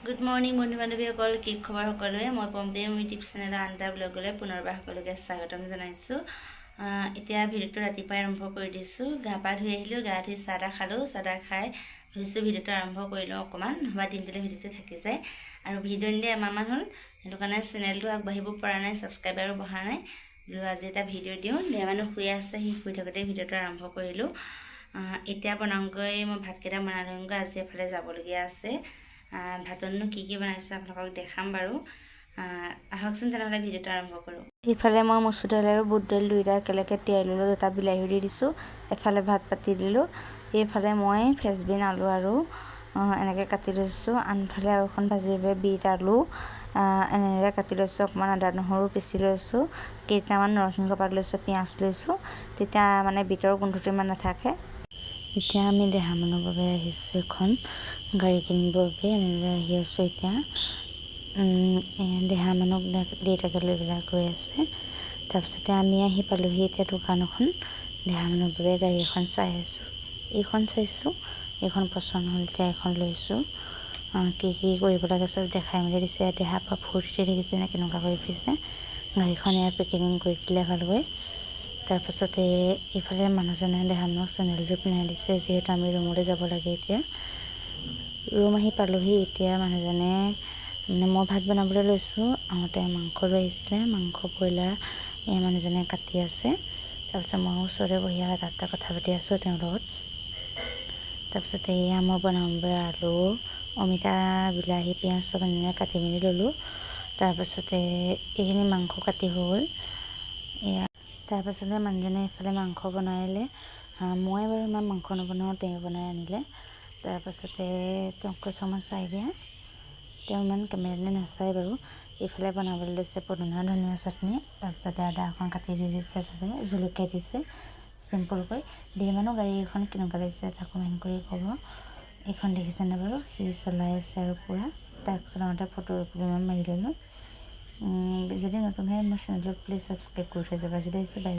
Good morning বন্ধু বান্ধৱীসকল, কি খবৰ সকলোৱে? মই পম্পে মোৰ ইউটিউব চেনেলৰ আনটা ব্লগলৈ পুনৰবাৰ সকলোকে স্বাগতম জনাইছোঁ। এতিয়া ভিডিঅ'টো ৰাতিপুৱাই আৰম্ভ কৰি দিছোঁ। গা পা ধুই আহিলোঁ, গা ধুই চাহ তাহ খালোঁ। চাহ তাহ খাই ভাবিছোঁ ভিডিঅ'টো আৰম্ভ কৰি লওঁ অকণমান, নহ'বা দিনটোলৈ ভিডিঅ'টো থাকি যায়। আৰু ভিডিঅ' নিলে এমাহমান হ'ল, সেইটো কাৰণে চেনেলটো আগবাঢ়িব পৰা নাই, ছাবস্ক্ৰাইবাৰো বঢ়া নাই। বোলো আজি এটা ভিডিঅ' দিওঁ। দেহ মানুহ শুই আছে, সি শুই থাকোঁতে ভিডিঅ'টো আৰম্ভ কৰিলোঁ। এতিয়া বনাওঁগৈ, মই ভাতকেইটা বনাই লওঁগৈ। আজি এফালে যাবলগীয়া আছে। ভাততনো কি বনাইছে আপোনালোকক দেখাম বাৰু। আহকচোন তেনেহ'লে ভিডিঅ'টো আৰম্ভ কৰোঁ। ইফালে মই মচুৰ দাইল আৰু বুট দাইল দুয়োটা একেলগে তিয়াই ল'লোঁ, দুটা বিলাহী দি দিছোঁ। এফালে ভাত পাতি দিলোঁ। এইফালে মই ফ্ৰেঞ্চবিন আলু আৰু এনেকৈ কাটি লৈছোঁ। আনফালে আৰু এখন ভাজিৰ বাবে বিট আলু এনেকৈ কাটি লৈছোঁ। অকণমান আদা নহৰু পিচি লৈছোঁ। কেইটামান নৰসিংহ পাত লৈছোঁ, পিঁয়াজ লৈছোঁ, তেতিয়া মানে বিটৰ গোন্ধটো ইমান নাথাকে। এতিয়া আমি দেহা মানুহৰ বাবে আহিছোঁ, এখন গাড়ী কিনিবৰ বাবে এনেকৈ আহি আছোঁ। এতিয়া দেহা মানুহক দেউতাকে লৈ পেলাই গৈ আছে। তাৰপিছতে আমি আহি পালোঁহি এতিয়া দোকান এখন। দেহা মানুহৰ বাবে গাড়ী এখন চাই আছোঁ। এইখন চাইছোঁ, এইখন পচন্দ হ'ল, এতিয়া এখন লৈছোঁ। কি কৰিব লাগে চব দেখাই মেলি দিছে। দেহা পৰা ফূৰ্তি দেখিছে নে কেনেকুৱা কৰি ফুৰিছে। গাড়ীখন ইয়াত পেকেজিং কৰি দিলে ভালকৈ। তাৰপাছতে ইফালে মানুহজনে দেহা মানুহক চেণ্ডেলযোৰ পিন্ধাই দিছে, যিহেতু আমি ৰুমলৈ যাব লাগে। এতিয়া ৰুম আহি পালোঁহি। এতিয়া মানুহজনে মই ভাত বনাবলৈ লৈছোঁ, আহোঁতে মাংস লৈ আহিছিলে। মাংস ব্ৰইলাৰ মানুহজনে কাটি আছে। তাৰপিছত মই ওচৰতে বহি তাতে কথা পাতি আছোঁ তেওঁৰ লগত। তাৰপিছতে এয়া মই বনাবলৈ আলু, অমিতা, বিলাহী, পিঁয়াজ চব এনেকৈ কাটি মেলি ল'লোঁ। তাৰপাছতে এইখিনি মাংস কাটি হৈ গ'ল। এয়া তাৰপাছতে মানুহজনে এইফালে মাংস বনাইলে। মই বাৰু ইমান মাংস নবনাওঁ, তেওঁ বনাই আনিলে। তাৰপাছতে তেওঁক কৈছোঁ মই চাই দিয়া, তেওঁ ইমান কেমেৰালৈ নাচায় বাৰু। এইফালে বনাবলৈ লৈছে পদিনা ধনিয়া চাটনি। তাৰপিছতে আদা অকণ কাটি দি দিছে, তাতে জলকীয়া দিছে চিম্পুলকৈ। দিয়ে মানুহ গাড়ী এখন কেনেকুৱা লাগিছে এটা কমেণ্ট কৰি ক'ব। এইখন দেখিছেনে বাৰু? সি চলাই আছে আৰু পূৰা। তাক চলাওঁতে ফটো মাৰি ল'লোঁ। যদি নতুন হয় মোৰ চেনেলটোক প্লিজ ছাবস্ক্ৰাইব কৰি থৈ যাব। আজি আহিছোঁ।